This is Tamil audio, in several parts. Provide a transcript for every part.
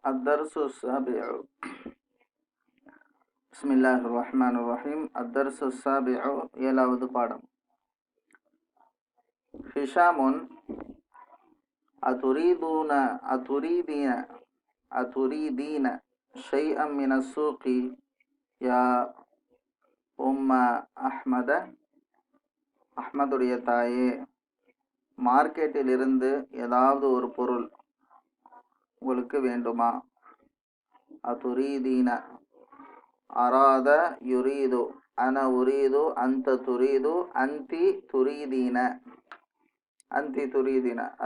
الدرس السابع. بسم الله الرحمن الرحيم. الدرس السابع ஏழாவது பாடம். ஹிஷாமுன் أتريدين شيئا من السوق يا أم أحمد. அஹ்மதுடைய தாயே, மார்க்கெட்டில் இருந்து ஏதாவது ஒரு பொருள் உங்களுக்கு வேண்டுமா? அதுரீதீன அராத யுரீது அன உரீது அந்த துரீது அந்தி துரீதீன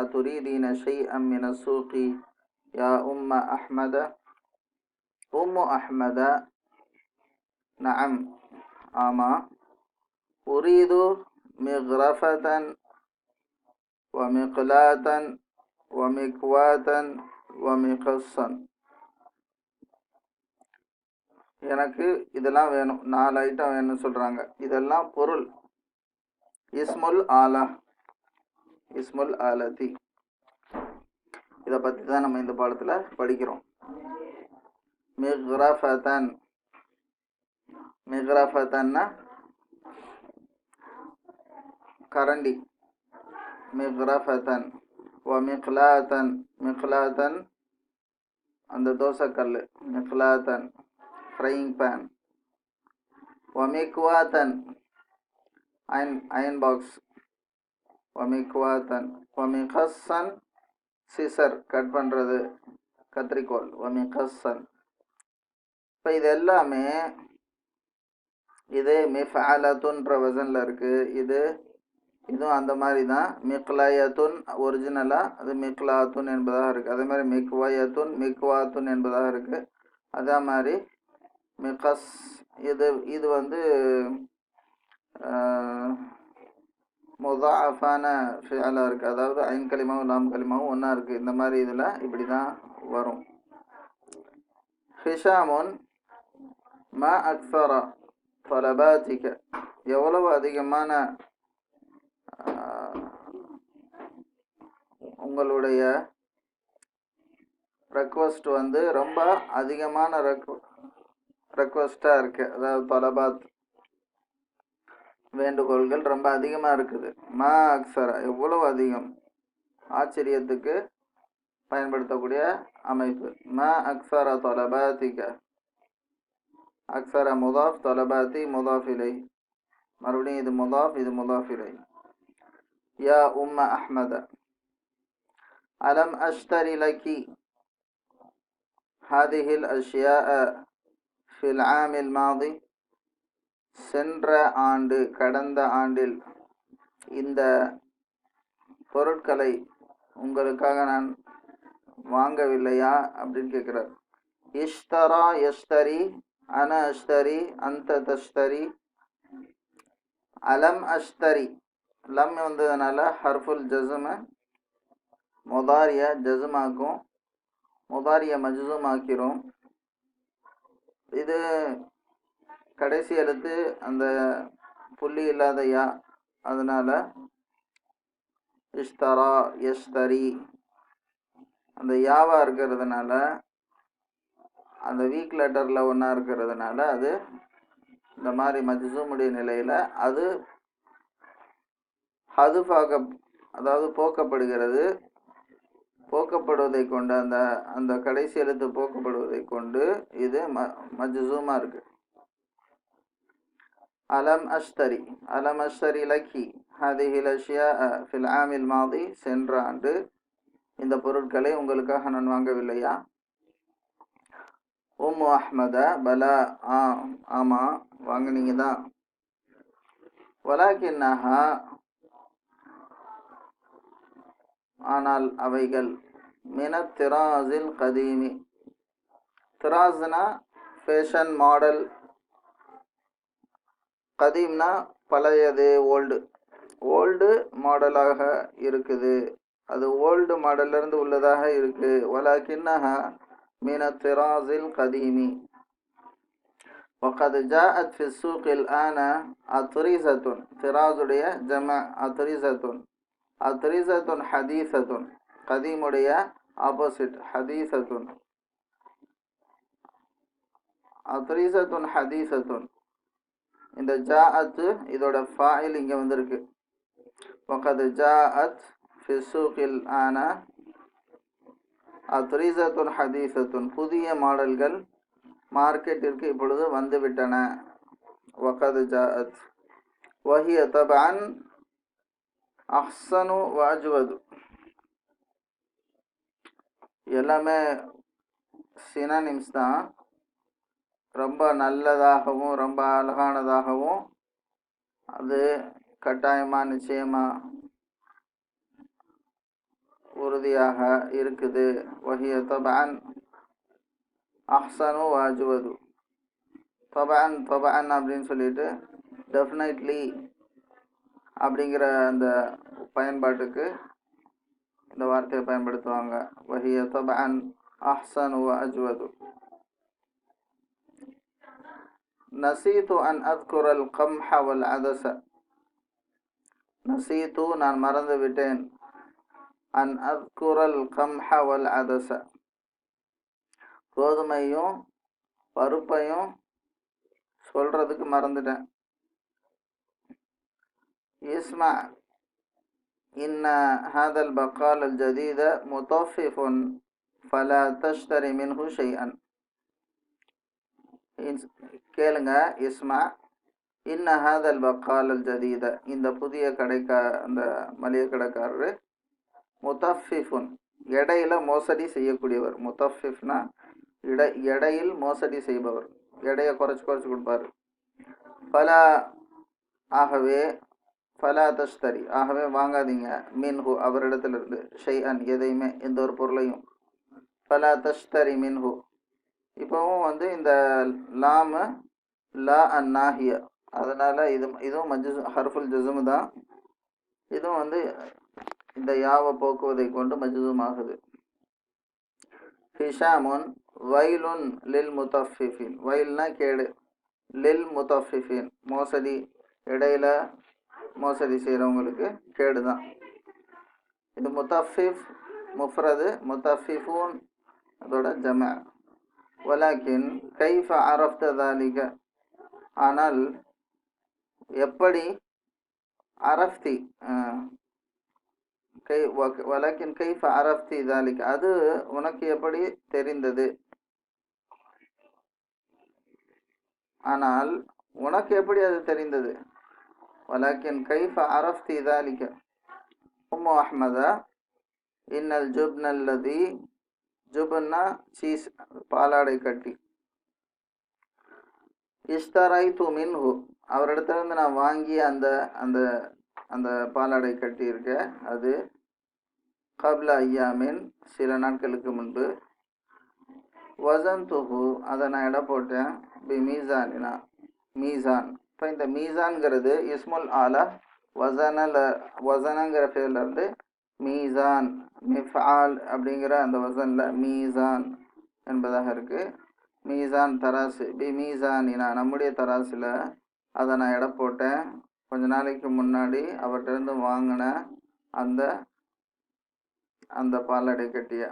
அதுரீதீன ஷைஅம் மின சூகி யா உம்ம அஹ்மத. உம்மு அஹ்மத நஅம் ஆமா. உரீது மிக்ரஃபதன் வமிக்லாதன் வமிக்வாதன் வமிகஸ்ஸன். எனக்கு இதெல்லாம் வேணும், 4 ஐட்டம் வேணும்னு சொல்றாங்க. இதெல்லாம் பொருள். இஸ்முல் ஆலதி. இதை பற்றி தான் நம்ம இந்த பாடத்தில் படிக்கிறோம். மிக்ரஃபதன்னா கரண்டி. மிக்ரஃபதன் மிக்லாதன் அந்த தோசைக்கல். மிக்லாதன் ஃப்ரையிங் பேன். வமிக்வாதன் அயன் பாக்ஸ். வமிக்வாதன் வமிகஸ்ஸன் சிசர் கட் பண்ணுறது, கத்திரிக்கோல். வமிகஸ்ஸன். இப்போ இது எல்லாமே இது மிஃஅலத்துன்ற வசனில் இருக்குது. இதுவும் அந்த மாதிரி தான். மிக்லாயத்துன் ஒரிஜினலாக அது மிக்லாத்துன் என்பதாக இருக்குது. அதே மாதிரி மிக்வாத்துன் என்பதாக இருக்குது. அதே மாதிரி மிகஸ் இது வந்து முதாஃபான ஃபிஅலா இருக்குது. அதாவது ஐன் கலிமாவும் லாம் கலிமாவும் ஒன்றா இருக்குது. இந்த மாதிரி இதில் இப்படி தான் வரும். ஹிஷாமுன் மா அக்ஸர தலபாத்திக. எவ்வளவு அதிகமான உங்களுடைய ரெக்வஸ்ட் வந்து ரொம்ப அதிகமான ரெக்வஸ்டாக இருக்குது. அதாவது தலபாத் வேண்டுகோள்கள் ரொம்ப அதிகமாக இருக்குது. மா அக்ஸரா எவ்வளவு அதிகம், ஆச்சரியத்துக்கு பயன்படுத்தக்கூடிய அமைப்பு. மா அக்ஸரா தலபாத்திக. அக்ஸரா முதாஃப், தலபாத்தி முதாஃப் இலை. மறுபடியும் இது முதாஃப், இது முதாஃப் இலை. யா உம்ம அஹ்மத அலம் அஷ்தரி லக்கி ஹாதிஹில் அஷ்யாஅ ஃபில் ஆமில் மாதி. சென்ற ஆண்டு, கடந்த ஆண்டில் இந்த பொருட்களை உங்களுக்காக நான் வாங்கவில்லையா அப்படின்னு கேட்குறார். இஷ்தரா யஷ்தரி அன அஷ்தரி அந்த தஷ்தரி. அலம் அஷ்தரி லம் வந்ததுனால ஹர்ஃபுல் ஜஸ்ம முதாரிய ஜஸ்மாக்கும், முதாரிய மஜ்சூம் ஆக்கிறோம். இது கடைசி எழுத்து அந்த புள்ளி இல்லாத யா, அதனால இஷ்தரா யஷ்தரி அந்த யாவா இருக்கிறதுனால, அந்த வீக் லெட்டரில் ஒன்றா இருக்கிறதுனால அது இந்த மாதிரி மஜ்சூமுடைய நிலையில் அது ஹதுஃபாக, அதாவது போக்கப்படுகிறது. போக்கப்படுவதை கொண்டு அந்த கடைசி எழுத்து போக்கப்படுவதை கொண்டு இது மஜ்சூமா இருக்கு. அலம் அஷ்தரி லக்கி ஹதிஹில் அஷ்யாஅ ஃபில் ஆமில் மாதி. சென்ற ஆண்டு இந்த பொருட்களை உங்களுக்காக நான் வாங்கவில்லையா? உம்மு அஹ்மத பலா ஆமா வாங்கினீங்க தான். வலாக்கின்னஹா ஆனால் அவைகள் மினத் திராஸில் கதீமி. திராஸ்னா ஃபேஷன் மாடல், கதீம்னா பழையது, ஓல்டு மாடலாக இருக்குது. அது ஓல்டு மாடல்லிருந்து உள்ளதாக இருக்குது. வலாக்கின்னஹா மினத் திராஸில் கதீமி. وقد جاءت في السوق الآن أطرزة. திராஸுடைய ஜம அத்ரிசத்துன் ஹதீசத்துன். கதீமுடைய ஆப்போசிட் ஹதீசத்துன். அத்ரீசத்துன் ஹதீசத்துன். இந்த ஜாஅத் இதோட ஃபாயில் இங்கே வந்திருக்கு. வகது ஜாஅத் ஃபி ஸூகில் ஆன அத்ரீசத்துன் ஹதீசத்துன். புதிய மாடல்கள் மார்க்கெட்டிற்கு இப்பொழுது வந்துவிட்டன. வகது ஜாஅத் வஹிய தபஅன் அஹ்ஸனு வஅஜ்வது. எல்லாமே சினானிம்ஸ் தான். ரொம்ப நல்லதாகவும் ரொம்ப அழகானதாகவும் அது கட்டாயமாக நிச்சயமாக உறுதியாக இருக்குது. வஹிய தபஅன் அஹ்ஸனு வஅஜ்வது. தபஅன் தபஅன் அப்படின்னு சொல்லிட்டு டெஃபினெட்லி அப்படிங்கிற அந்த பயன்பாட்டுக்கு இந்த வார்த்தையை பயன்படுத்துவாங்க. வஹிய தபஅன் அஹ்ஸனு வஅஜ்வது. நசீது அன் அத்குரல் கம்ஹ வல் அதஸ. நசீது நான் மறந்து விட்டேன். அன் அத்குரல் கம்ஹ வல் அதஸ. கோதுமையும் பருப்பையும் சொல்றதுக்கு மறந்துட்டேன். இஸ்மா இன்ன ஹாதல் பக்கால் அல் ஜதீத முத்தஃபிஃபுன் ஃபலா தஷ்தரி மின்ஹு ஷைஅன். கேளுங்க. இஸ்மா இன்ன ஹாதல் பக்கால் அல் ஜதீத. இந்த புதிய அந்த மளிகை கடைக்காரரு முத்தஃபிஃபுன் எடையில மோசடி செய்யக்கூடியவர். முத்தஃபிஃப்னா எடையில் மோசடி செய்பவர். எடையை குறைச்சி கொடுப்பார். ஃபலா ஆகவே ஃபலா தஷ்தரி ஆகவே வாங்காதீங்க. மின்ஹு அவரிடத்திலிருந்து ஷைஅன் எதையுமே எந்த ஒரு பொருளையும். ஃபலா தஷ்தரி மின்ஹு. இப்போவும் இந்த லாமு லா அன் நாஹியா, அதனால இதுவும் ஹர்ஃபுல் ஜஸ்மு தான். இதுவும் இந்த யாவை போக்குவதை கொண்டு மஜ்ஸூம் ஆகுது. ஹிஷாமுன் வைலுன் லில் முத்தஃபிஃபின். வைல்னா கேடு. லில் முத்தஃபிஃபின் மோசடி இடையில மோசடி செய்கிறவங்களுக்கு கேடு தான். இது முத்தஃபிஃப் முஃப்ரது, முத்தஃபிஃபூன் அதோட ஜம. வலாக்கின் கைஃப அரஃப்த தாலிக. ஆனால் எப்படி அரஃப்தி வலாக்கின் கைஃப அரஃப்தி தாலிக. அது உனக்கு எப்படி தெரிந்தது. ஆனால் உனக்கு எப்படி அது தெரிந்தது. வலாக்கின் கைஃப அரஃப்தி தாலிக. உம்மு அஹ்மதா இன்னல் ஜுப்னல்லதி. ஜுப்னா சீஸ், பாலாடை கட்டி. இஷ்தரைத்து மின்ஹு அவரிடத்திலிருந்து நான் வாங்கி அந்த அந்த அந்த பாலாடை கட்டி இருக்க அது கப்ல ஐயாமின் சில நாட்களுக்கு முன்பு. வசன்துஹு அதை நான் எடை போட்டேன். பி மீசானினா மீசான். இப்போ இந்த மீசான்ங்கிறது இஸ்முல் ஆலா வசனங்கிற பேர்லேருந்து மீசான் மிஃஆல் அப்படிங்கிற அந்த வசனில் மீசான் என்பதாக இருக்குது. மீசான் தராசு. பி மீசானினா நம்முடைய தராசில் அதை நான் எடை போட்டேன். கொஞ்ச நாளைக்கு முன்னாடி அவர்கிட்ட வாங்கின அந்த அந்த பாலாடை கட்டிய.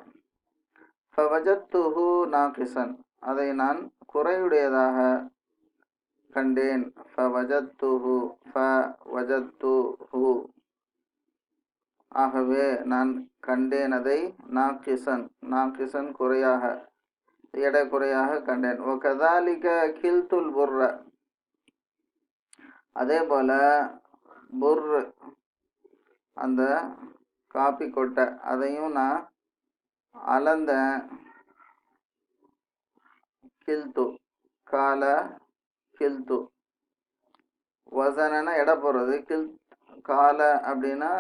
ஃபவஜத்துஹு நாகிசன் அதை நான் குறையுடையதாக கண்டேன். ஃபவஜத்துஹு ஃபவஜத்துஹு ஆகவே நான் கண்டேன் அதை நாகிசன் குறையாக எடை குறையாக கண்டேன். வகதாலிக கில்துல் புர்ர அதே போல புர் அந்த காப்பி கொட்டை அதையும் நான் அளந்தேன். கில்து கால கில்து வசனன்னா எடை போடுறது. கால அப்படின்னா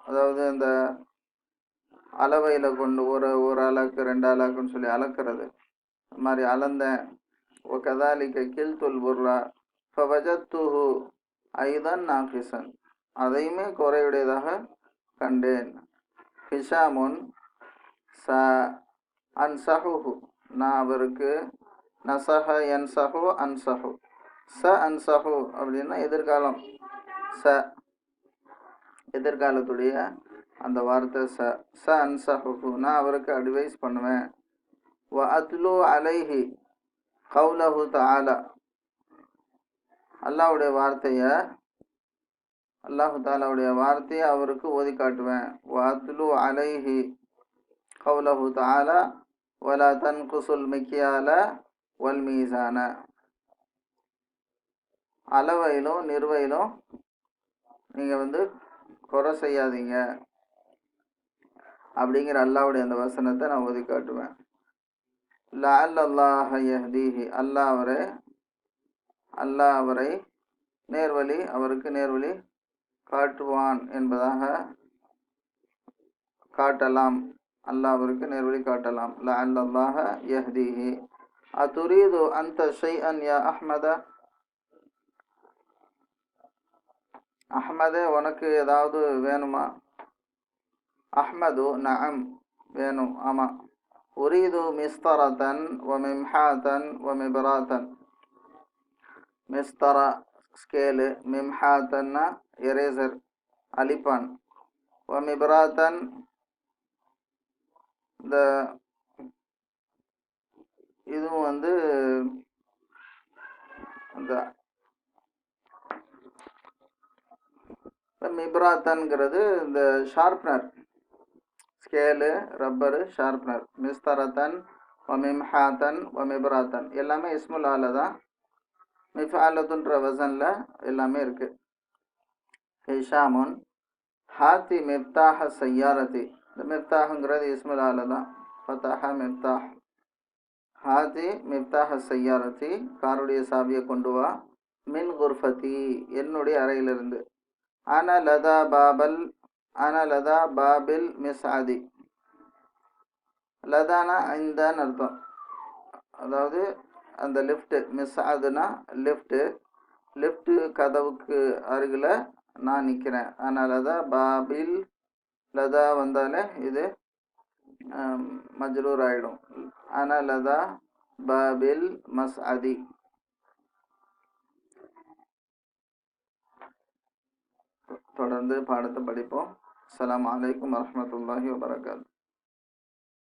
அதாவது அந்த அளவையில் கொண்டு ஒரு அளவுக்கு 2 அளவுக்குன்னு சொல்லி அளக்கிறது. அது மாதிரி அளந்தேன். கதாலிக்க கில்துல் புர்ரா ஃபவஜத்துஹு ஐதன் நாகிசன் அதையுமே குறையுடையதாக கண்டேன். ஹிஷாமுன் ச அன்சஹுஹு நான் அவருக்கு நசஹ என்சஹு அன்சஹு. ச அன்சஹு அப்படின்னா எதிர்காலம். எதிர்காலத்துடைய அந்த வார்த்தை ச அன்சஹு நான் அவருக்கு அட்வைஸ் பண்ணுவேன். வ அத்லு அலைஹி கௌலஹு தஆலா, அல்லாஹ்வுடைய வார்த்தையை, அல்லாஹு தாலாவுடைய வார்த்தையை அவருக்கு ஓதி காட்டுவேன். வஅத்லு அலைஹி கௌலஹு தஆலா வலா தன்குசுல் மிக்யால வல் மீசான, அளவையிலும் நிறுவையிலும் நீங்கள் குறை செய்யாதீங்க அப்படிங்கிற அல்லாஹ்வுடைய அந்த வசனத்தை நான் ஓதி காட்டுவேன். லஅல்லல்லாஹ யஹ்தீஹி, அல்லாஹ் அவரை நேர்வழி, அவருக்கு நேர்வழி காட்டுவான் என்பதாக காட்டலாம். அல்லாஹ் அவருக்கு நேர்வழி காட்டலாம். லஅல்லல்லாஹ யஹ்தீஹி. அதுரீது அன்த ஷைஅன் யா அஹ்மத, அஹ்மதே உனக்கு ஏதாவது வேணுமா? அஹ்மது நஅம், வேணும், ஆமாம். உரீது மிஸ்தரத்தன் வ மிம்ஹாத்தன் வ மிபராத்தன். மிஸ்தரா ஸ்கேலு, மிம்ஹாத்தன்னா எரேசர், அலிப்பான், வ மிபராத்தன் இந்த இதுவும் அந்த மிப்ராத்தன்கிறது இந்த ஷார்ப்னர், ஸ்கேலு, ரப்பரு, ஷார்ப்னர். மிஸ்தரத்தன் வ மிம்ஹாத்தன் வ மிப்ராத்தன் எல்லாமே இஸ்முல் ஆல தான். மிஃபாலத்துன்ற வசனில் எல்லாமே இருக்குது. ஹிஷாமுன் ஹாத்தி மிப்தாஹ சையாரதி, இந்த மிப்தாஹுங்கிறது இஸ்முல் ஆல தான். ஃபதஹ மிப்தாஹ். ஹாதி மிப்தாஹ சையாரதி, காருடைய சாவியை கொண்டு வா. மின் குர்ஃபதி, என்னுடைய அறையிலிருந்து. அன லதா பாபில் மிஸ்ஆதி. லதானா இந்தான்னு அர்த்தம். அதாவது அந்த லிஃப்ட்டு, மிஸ்ஆதுனா லிஃப்ட்டு, லிஃப்ட்டு கதவுக்கு அருகில் நான் நிற்கிறேன். அன லதா பாபில், லதா வந்தாலே இது மஜ்ரூர் ஆகிடும். அன லதா பாபில் மஸ்ஆதி. தொடர்ந்து பாடத்தை படிப்போம். அஸ்ஸலாமு அலைக்கும் வரஹ்மத்துல்லாஹி வபரகாத்துஹு.